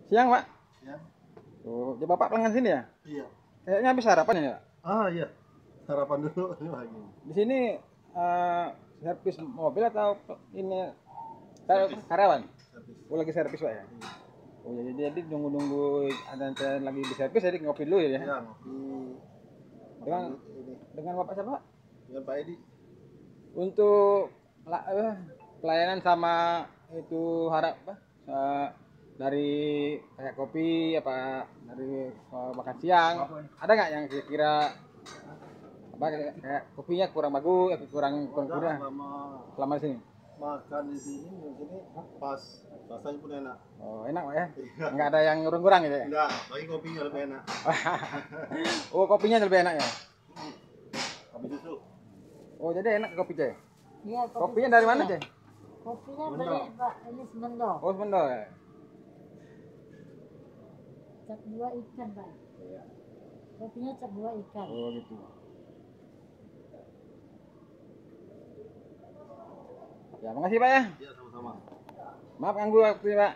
Siang, Pak. Ya. Oh, ya Bapak pelanggan sini ya? Iya. Kayaknya habis sarapan ya, Pak? Iya. Sarapan dulu ini pagi. Di sini eh, servis mobil atau ini Servis. karyawan? Servis. Oh, lagi servis, Pak ya? Iya. Oh, jadi nunggu-nunggu ada yang lagi di servis, jadi ngopi dulu ya? Iya, ngopi. Dengan Ini dengan Bapak siapa, Pak? dengan Pak Edi. Untuk pelayanan sama itu harap apa? Dari kayak kopi apa dari makan siang ada nggak yang kira-kira apa kayak kopinya kurang bagus kurang kurang selama di sini Makan di sini mungkin pas rasanya pun enak. oh enak Pak ya Iya. nggak ada yang kurang gitu ya Enggak, bagi kopinya lebih enak. oh kopinya lebih enak ya Kopi susu. oh jadi enak kopi Cek Iya, kopinya dari mana Cek Kopinya Semendo. beli Pak, ini semendo. oh Semendo ya Cap dua ikan Pak. iya. Kopinya cap dua ikan. Oh gitu ya makasih Pak ya Iya, sama-sama. maaf ganggu waktunya Pak